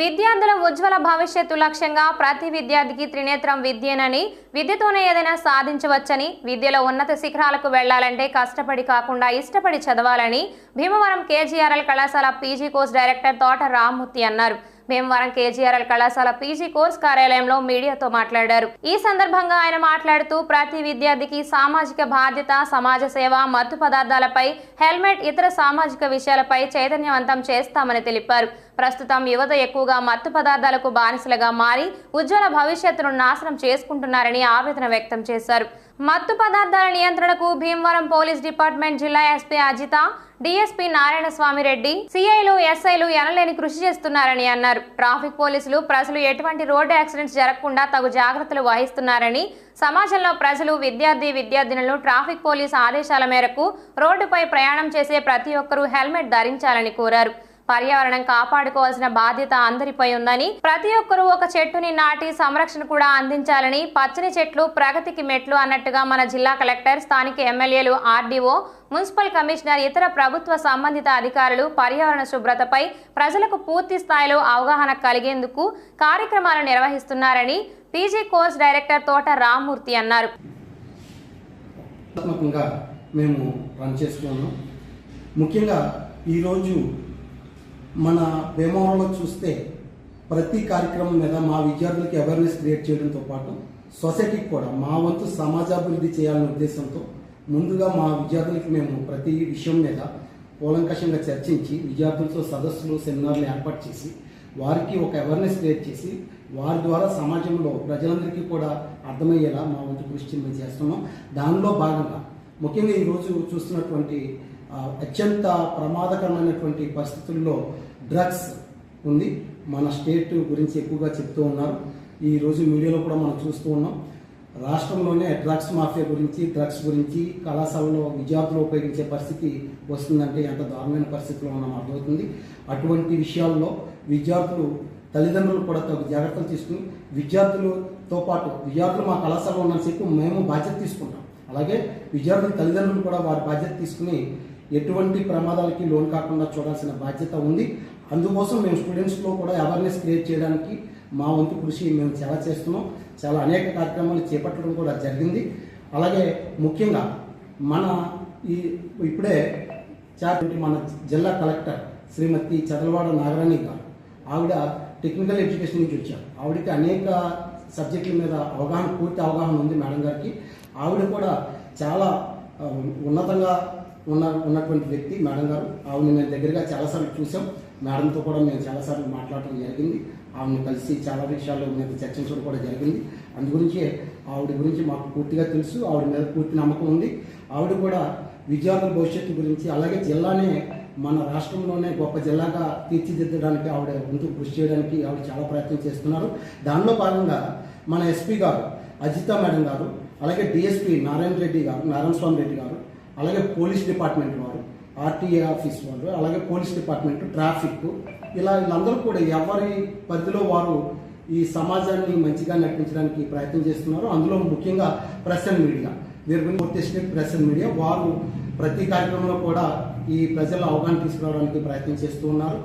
విద్యార్థుల ఉజ్వల భవిష్యత్తు లక్ష్యంగా ప్రతి విద్యార్థికి త్రినేత్రం విద్యేనని, విద్యతోనే ఏదైనా సాధించవచ్చని, విద్యలో ఉన్నత శిఖరాలకు వెళ్లాలంటే కష్టపడి కాకుండా ఇష్టపడి చదవాలని భీమవరం కేజీఆర్ఎల్ కళాశాల పీజీ కోర్స్ డైరెక్టర్ తోట రామ్మూర్తి అన్నారు. భీమవరం కేజీఆర్ఎల్ కళాశాల పీజీ కోర్స్ కార్యాలయంలో మీడియాతో మాట్లాడారు. ఈ సందర్భంగా ఆయన మాట్లాడుతూ ప్రతి విద్యార్థికి సామాజిక బాధ్యత, సమాజ సేవ, మత్తు పదార్థాలపై హెల్మెట్, ఇతర సామాజిక విషయాలపై చైతన్యవంతం చేస్తామని తెలిపారు. ప్రస్తుతం యువత ఎక్కువగా మత్తు పదార్థాలకు బానిసలుగా మారి ఉజ్వల భవిష్యత్తును నాశనం చేసుకుంటున్నారని ఆవేదన వ్యక్తం చేశారు. మత్తు పదార్థాల నియంత్రణకు భీమవరం పోలీస్ డిపార్ట్మెంట్ జిల్లా ఎస్పీ అజిత, డీఎస్పీ నారాయణ స్వామి రెడ్డి, సిఐలు, ఎస్ఐలు ఎనలేని కృషి చేస్తున్నారని అన్నారు. ట్రాఫిక్ పోలీసులు ప్రజలు ఎటువంటి రోడ్డు యాక్సిడెంట్స్ జరగకుండా తగు జాగ్రత్తలు వహిస్తున్నారని, సమాజంలో ప్రజలు, విద్యార్థినులు ట్రాఫిక్ పోలీసు ఆదేశాల మేరకు రోడ్డుపై ప్రయాణం చేసే ప్రతి ఒక్కరూ హెల్మెట్ ధరించాలని కోరారు. పర్యావరణం కాపాడుకోవాల్సిన బాధ్యత అందరిపై ఉందని, ప్రతి ఒక్కరూ ఒక చెట్టుని నాటి సంరక్షణ కూడా అందించాలని, పచ్చని చెట్లు ప్రగతికి మెట్లు అన్నట్టుగా మన జిల్లా కలెక్టర్, స్థానిక ఎమ్మెల్యేలు, ఆర్డీఓ, మున్సిపల్ కమిషనర్, ఇతర ప్రభుత్వ సంబంధిత అధికారులు పర్యావరణ శుభ్రతపై ప్రజలకు పూర్తి స్థాయిలో అవగాహన కలిగేందుకు కార్యక్రమాలు నిర్వహిస్తున్నారని పీజీ కోర్స్ డైరెక్టర్ తోట రామ్మూర్తి అన్నారు. మేము రన్ చేసుకున్నాము. ముఖ్యంగా ఈరోజు మన భీమవరంలో చూస్తే ప్రతి కార్యక్రమం మీద మా విద్యార్థులకి అవేర్నెస్ క్రియేట్ చేయడంతో పాటు సొసైటీకి కూడా మా వంతు సమాజాభివృద్ధి చేయాలనే ఉద్దేశంతో ముందుగా మా విద్యార్థులకి మేము ప్రతి విషయం మీద కూలంకషంగా చర్చించి విద్యార్థులతో సదస్సులు, సెమినార్లు ఏర్పాటు చేసి వారికి ఒక అవేర్నెస్ క్రియేట్ చేసి వారి ద్వారా సమాజంలో ప్రజలందరికీ కూడా అర్థమయ్యేలా మా వంతు కృషి మేము చేస్తున్నాం. దానిలో భాగంగా ముఖ్యంగా ఈరోజు చూస్తున్నటువంటి అత్యంత ప్రమాదకరమైనటువంటి పరిస్థితుల్లో డ్రగ్స్ ఉంది. మన స్టేట్ గురించి ఎక్కువగా చెప్తూ ఉన్నారు. ఈరోజు మీడియాలో కూడా మనం చూస్తూ ఉన్నాం. రాష్ట్రంలోనే డ్రగ్స్ మాఫియా గురించి, డ్రగ్స్ గురించి కళాశాలలో విద్యార్థులు ఉపయోగించే పరిస్థితి వస్తుందంటే ఎంత దారుణమైన పరిస్థితిలో ఉన్నాం అర్థమవుతుంది. అటువంటి విషయాల్లో విద్యార్థులు, తల్లిదండ్రులు కూడా తగు జాగ్రత్తలు తీసుకుని విద్యార్థులతో పాటు విద్యార్థులు మా కళాశాలలో ఉన్నంతసేపు మేము బాధ్యత తీసుకుంటాం. అలాగే విద్యార్థుల తల్లిదండ్రులు కూడా వారి బాధ్యత తీసుకుని ఎటువంటి ప్రమాదాలకి లోన్ కాకుండా చూడాల్సిన బాధ్యత ఉంది. అందుకోసం మేము స్టూడెంట్స్లో కూడా అవేర్నెస్ క్రియేట్ చేయడానికి మా వంతు కృషి మేము చాలా చేస్తున్నాం. చాలా అనేక కార్యక్రమాలు చేపట్టడం కూడా జరిగింది. అలాగే ముఖ్యంగా మన ఇప్పుడే మన జిల్లా కలెక్టర్ శ్రీమతి చదలవాడ నాగరాణి గారు, ఆవిడ టెక్నికల్ ఎడ్యుకేషన్ నుంచి వచ్చారు. ఆవిడకి అనేక సబ్జెక్టుల మీద పూర్తి అవగాహన ఉంది మేడం గారికి. ఆవిడ కూడా చాలా ఉన్నతంగా ఉన్నటువంటి వ్యక్తి మేడం గారు. ఆవిడని మేము దగ్గరగా చాలాసార్లు చూసాం. మేడంతో కూడా మేము చాలాసార్లు మాట్లాడటం జరిగింది. ఆవిడని కలిసి చాలా విషయాల్లో మేము చర్చించడం కూడా జరిగింది. అందుగురించే ఆవిడ గురించి మాకు పూర్తిగా తెలుసు. ఆవిడ మీద పూర్తి నమ్మకం ఉంది. ఆవిడ కూడా విద్యార్థుల భవిష్యత్తు గురించి, అలాగే జిల్లానే మన రాష్ట్రంలోనే గొప్ప జిల్లాగా తీర్చిదిద్దడానికి ఆవిడ వంతు కృషి చేయడానికి ఆవిడ చాలా ప్రయత్నం చేస్తున్నారు. దానిలో భాగంగా మన ఎస్పీ గారు అజిత మేడం గారు, అలాగే డిఎస్పీ నారాయణ స్వామి రెడ్డి గారు, అలాగే పోలీస్ డిపార్ట్మెంట్ వారు, ఆర్టీఏ ఆఫీస్ వాళ్ళు, అలాగే పోలీస్ డిపార్ట్మెంట్, ట్రాఫిక్, వీళ్ళందరూ కూడా ఎవరి పరిధిలో వారు ఈ సమాజాన్ని మంచిగా నడిపించడానికి ప్రయత్నం చేస్తున్నారు. అందులో ముఖ్యంగా ప్రెస్ అండ్ మీడియా, వీరి గురించి ప్రెస్ అండ్ మీడియా వారు ప్రతి కార్యక్రమంలో కూడా ఈ ప్రజల అవగాహన తీసుకురావడానికి ప్రయత్నం చేస్తూ ఉన్నారు.